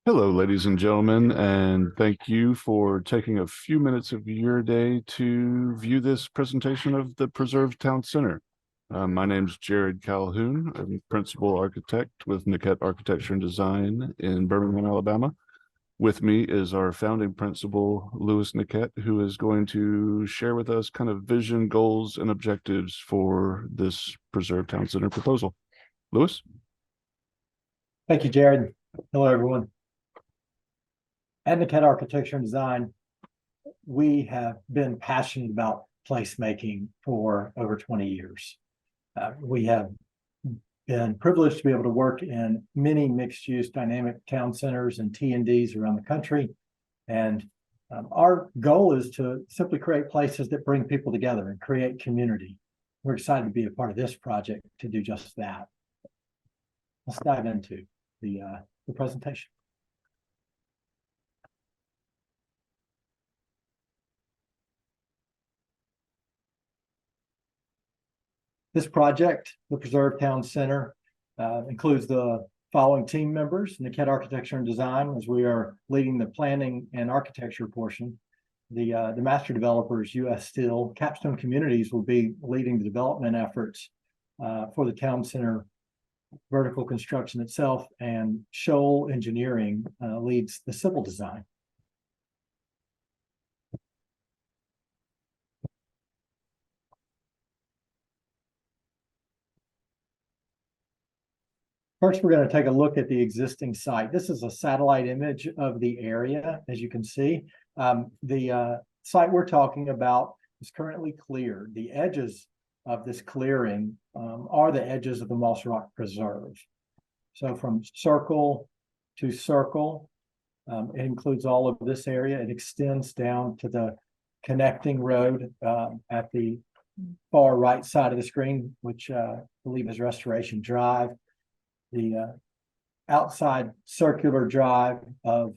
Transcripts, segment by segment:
Hello, ladies and gentlemen, and thank you for taking a few minutes of your day to view this presentation of the Preserved Town Center. My name's Jared Calhoun. I'm Principal Architect with Nequette Architecture and Design in Birmingham, Alabama. With me is our founding principal, Louis Nequette, who is going to share with us kind of vision, goals, and objectives for this Preserved Town Center proposal. Louis? Thank you, Jared. Hello, everyone. At Nequette Architecture and Design, we have been passionate about placemaking for over 20 years. We have been privileged to be able to work in many mixed-use dynamic town centers and T&Ds around the country. And our goal is to simply create places that bring people together and create community. We're excited to be a part of this project to do just that. Let's dive into the presentation. This project, the Preserved Town Center, includes the following team members: Nequette Architecture and Design, as we are leading the planning and architecture portion. The master developers, U.S. Steel. Capstone Communities will be leading the development efforts for the town center vertical construction itself, and Shoal Engineering leads the civil design. First, we're going to take a look at the existing site. This is a satellite image of the area, as you can see. The site we're talking about is currently cleared. The edges of this clearing are the edges of the Moss Rock Preserve. So from circle to circle, it includes all of this area. It extends down to the connecting road at the far right side of the screen, which I believe is Restoration Drive. The outside circular drive of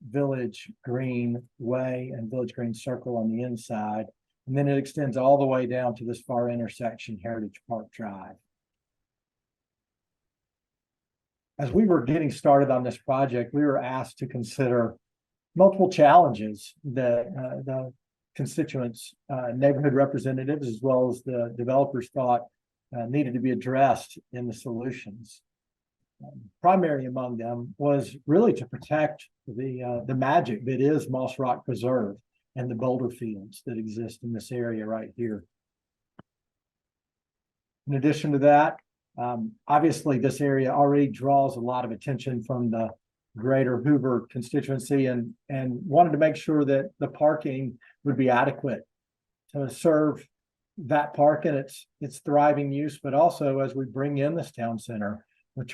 Village Green Way and Village Green Circle on the inside. And then it extends all the way down to this far intersection, Heritage Park Drive. As we were getting started on this project, we were asked to consider multiple challenges that the constituents, neighborhood representatives, as well as the developers thought needed to be addressed in the solutions. Primary among them was really to protect the magic that is Moss Rock Preserve and the boulder fields that exist in this area right here. In addition to that, obviously this area already draws a lot of attention from the greater Hoover constituency, and wanted to make sure that the parking would be adequate to serve that park and its thriving use, but also as we bring in this town center, more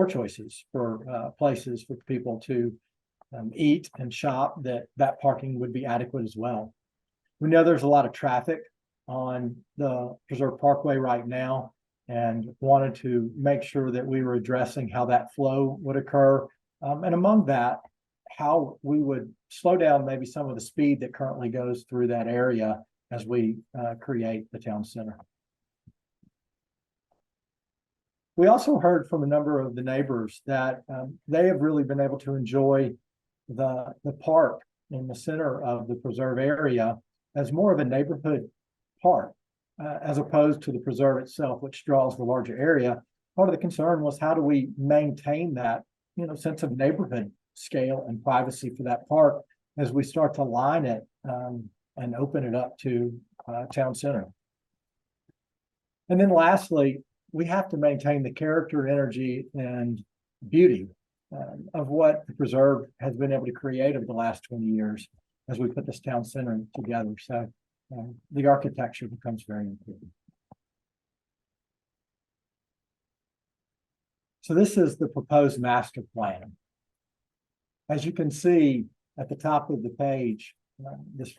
choices for places for people to eat and shop, that parking would be adequate as well. We know there's a lot of traffic on the Preserve Parkway right now, and wanted to make sure that we were addressing how that flow would occur. And among that, how we would slow down maybe some of the speed that currently goes through that area as we create the town center. We also heard from a number of the neighbors that they have really been able to enjoy the park in the center of the preserve area as more of a neighborhood park, as opposed to the preserve itself, which draws the larger area. Part of the concern was, how do we maintain that sense of neighborhood scale and privacy for that park as we start to line it and open it up to town center. And then lastly, we have to maintain the character, energy, and beauty of what the preserve has been able to create over the last 20 years as we put this town center together. So the architecture becomes very important. So this is the proposed master plan. As you can see at the top of the page, this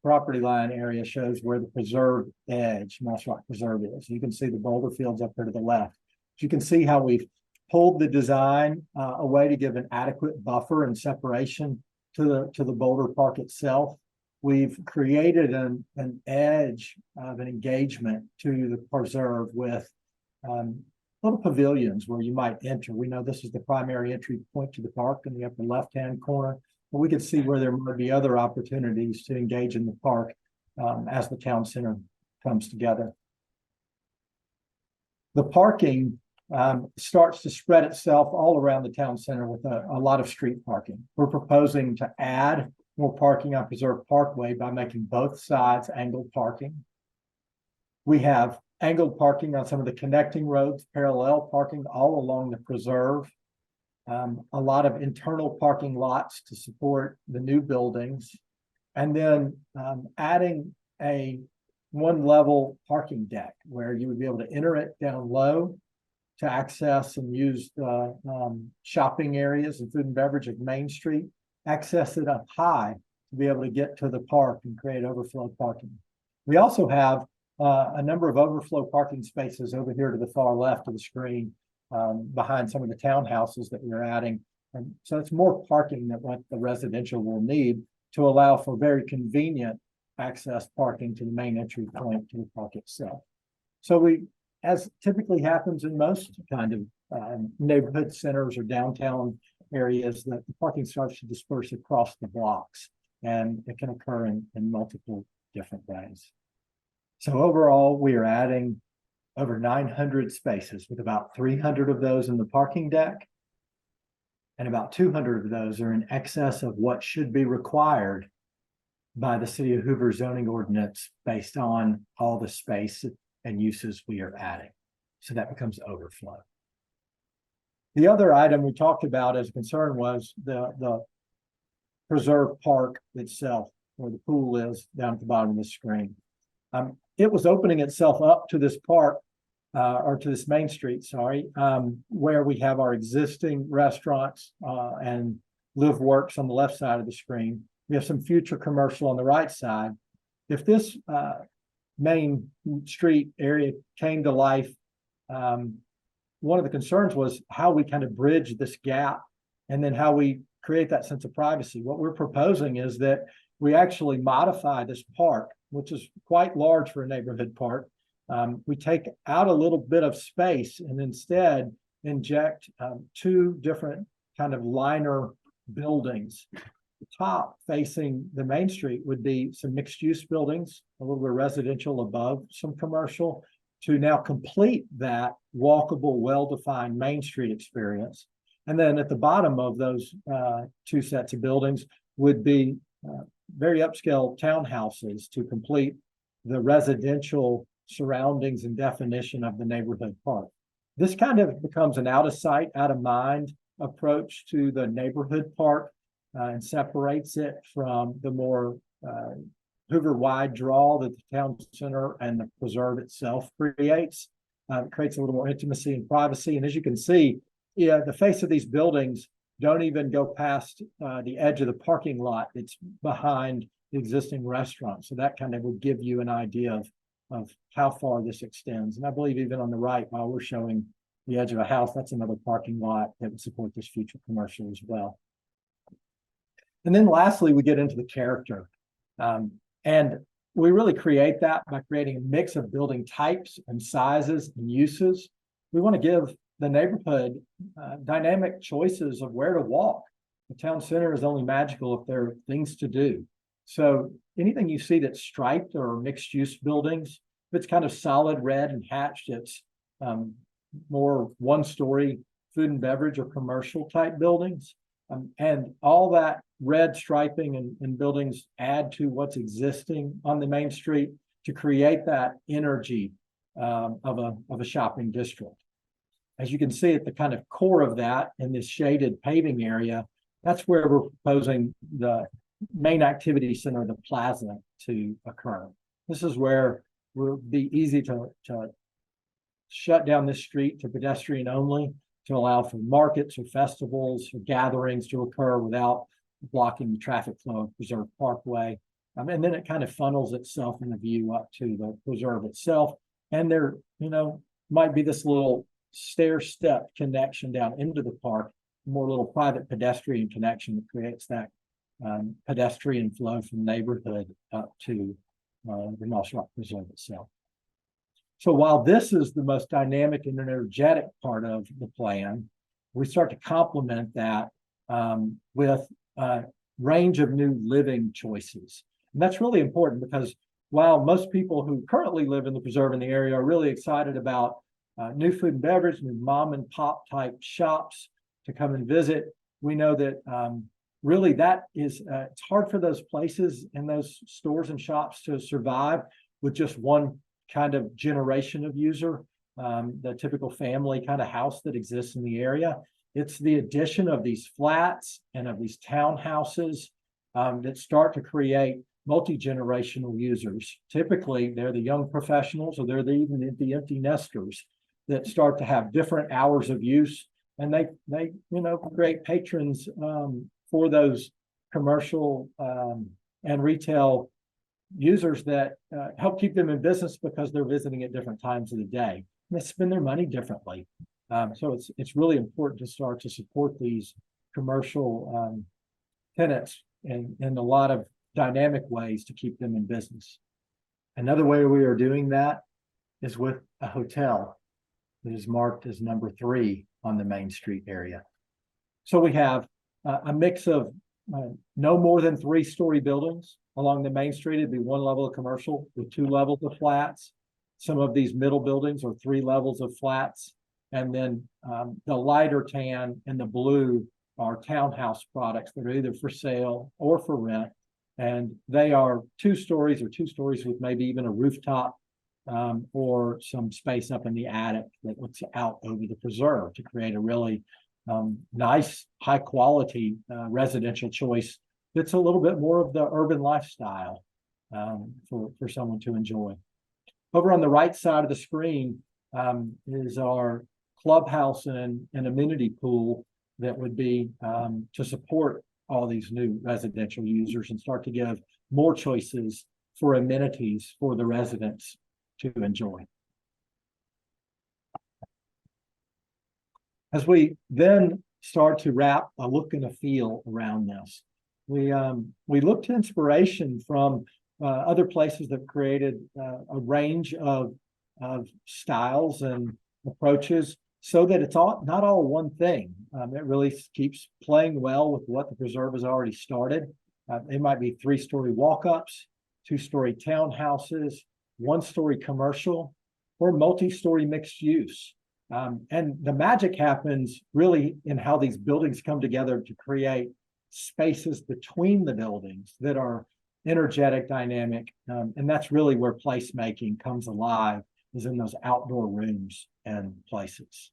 property line area shows where the preserve edge, Moss Rock Preserve, is. You can see the boulder fields up there to the left. You can see how we've pulled the design away to give an adequate buffer and separation to the boulder park itself. We've created an edge of an engagement to the preserve with little pavilions where you might enter. We know this is the primary entry point to the park in the upper left-hand corner, but we could see where there might be other opportunities to engage in the park as the town center comes together. The parking starts to spread itself all around the town center with a lot of street parking. We're proposing to add more parking on Preserve Parkway by making both sides angled parking. We have angled parking on some of the connecting roads, parallel parking all along the preserve. A lot of internal parking lots to support the new buildings. And then adding a one-level parking deck where you would be able to enter it down low to access and use the shopping areas and food and beverage at Main Street, access it up high to be able to get to the park and create overflow parking. We also have a number of overflow parking spaces over here to the far left of the screen behind some of the townhouses that we're adding. And so it's more parking than what the residential will need to allow for very convenient access parking to the main entry point to the park itself. So we, as typically happens in most kind of neighborhood centers or downtown areas, that the parking starts to disperse across the blocks, and it can occur in multiple different ways. So overall, we are adding over 900 spaces, with about 300 of those in the parking deck, and about 200 of those are in excess of what should be required by the City of Hoover zoning ordinance based on all the space and uses we are adding. So that becomes overflow. The other item we talked about as a concern was the preserve park itself, where the pool is down at the bottom of the screen. It was opening itself up to this park, or to this Main Street, sorry, where we have our existing restaurants and Live Works on the left side of the screen. We have some future commercial on the right side. If this Main Street area came to life, one of the concerns was how we kind of bridge this gap and then how we create that sense of privacy. What we're proposing is that we actually modify this park, which is quite large for a neighborhood park. We take out a little bit of space and instead inject two different kind of liner buildings. The top facing the Main Street would be some mixed use buildings, a little bit of residential above some commercial, to now complete that walkable, well-defined Main Street experience. And then at the bottom of those two sets of buildings would be very upscale townhouses to complete the residential surroundings and definition of the neighborhood park. This kind of becomes an out of sight, out of mind approach to the neighborhood park and separates it from the more Hoover-wide draw that the town center and the preserve itself creates. It creates a little more intimacy and privacy. And as you can see, the face of these buildings don't even go past the edge of the parking lot that's behind the existing restaurant. So that kind of will give you an idea of how far this extends. And I believe even on the right, while we're showing the edge of a house, that's another parking lot that would support this future commercial as well. And then lastly, we get into the character. And we really create that by creating a mix of building types and sizes and uses. We want to give the neighborhood dynamic choices of where to walk. The town center is only magical if there are things to do. So anything you see that's striped or mixed use buildings, if it's kind of solid red and hatched, it's more one-story food and beverage or commercial type buildings. And all that red striping and buildings add to what's existing on the Main Street to create that energy of a shopping district. As you can see at the kind of core of that in this shaded paving area, that's where we're proposing the main activity center, the plaza, to occur. This is where it will be easy to shut down this street to pedestrian only, to allow for markets or festivals or gatherings to occur without blocking the traffic flow of Preserve Parkway. And then it kind of funnels itself in the view up to the preserve itself. And there, might be this little stair step connection down into the park, more little private pedestrian connection that creates that pedestrian flow from neighborhood up to the Moss Rock Preserve itself. So while this is the most dynamic and energetic part of the plan, we start to complement that with a range of new living choices. And that's really important because while most people who currently live in the preserve in the area are really excited about new food and beverage, new mom and pop type shops to come and visit, we know that really that is, it's hard for those places and those stores and shops to survive with just one kind of generation of user, the typical family kind of house that exists in the area. It's the addition of these flats and of these townhouses that start to create multi-generational users. Typically, they're the young professionals or they're even the empty nesters that start to have different hours of use, and they create patrons for those commercial and retail users that help keep them in business because they're visiting at different times of the day. And they spend their money differently. So it's really important to start to support these commercial tenants in a lot of dynamic ways to keep them in business. Another way we are doing that is with a hotel that is marked as number 3 on the Main Street area. So we have a mix of no more than 3-story buildings along the Main Street. It'd be 1 level of commercial with 2 levels of flats. Some of these middle buildings are 3 levels of flats. And then the lighter tan and the blue are townhouse products that are either for sale or for rent. And they are 2 stories or 2 stories with maybe even a rooftop or some space up in the attic that looks out over the preserve to create a really nice, high quality residential choice that's a little bit more of the urban lifestyle for someone to enjoy. Over on the right side of the screen is our clubhouse and amenity pool that would be to support all these new residential users and start to give more choices for amenities for the residents to enjoy. As we then start to wrap a look and a feel around this, we look to inspiration from other places that created a range of styles and approaches so that it's not all one thing. It really keeps playing well with what the preserve has already started. It might be 3-story walk-ups, 2-story townhouses, 1-story commercial, or multi-story mixed use. And the magic happens really in how these buildings come together to create spaces between the buildings that are energetic, dynamic. And that's really where placemaking comes alive, is in those outdoor rooms and places.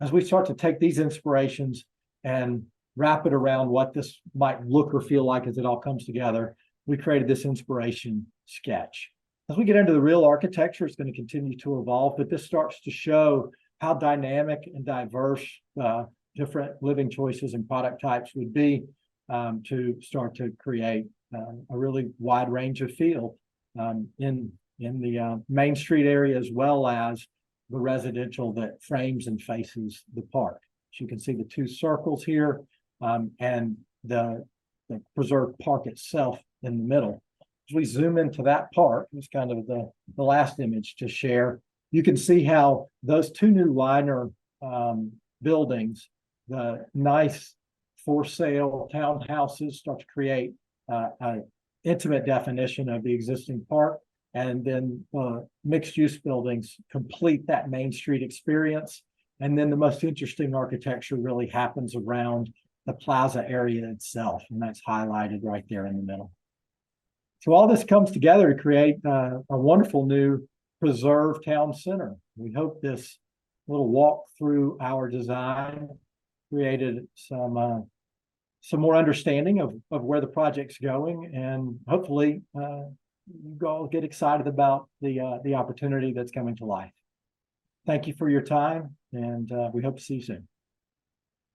As we start to take these inspirations and wrap it around what this might look or feel like as it all comes together, we created this inspiration sketch. As we get into the real architecture, it's going to continue to evolve, but this starts to show how dynamic and diverse different living choices and product types would be to start to create a really wide range of feel in the Main Street area, as well as the residential that frames and faces the park. So you can see the 2 circles here and the preserved park itself in the middle. As we zoom into that park, it's kind of the last image to share. You can see how those 2 new liner buildings, the nice for sale townhouses, start to create an intimate definition of the existing park. And then mixed use buildings complete that Main Street experience. And then the most interesting architecture really happens around the plaza area itself. And that's highlighted right there in the middle. So all this comes together to create a wonderful new preserve town center. We hope this little walk through our design created some more understanding of where the project's going, and hopefully you all get excited about the opportunity that's coming to life. Thank you for your time, and we hope to see you soon.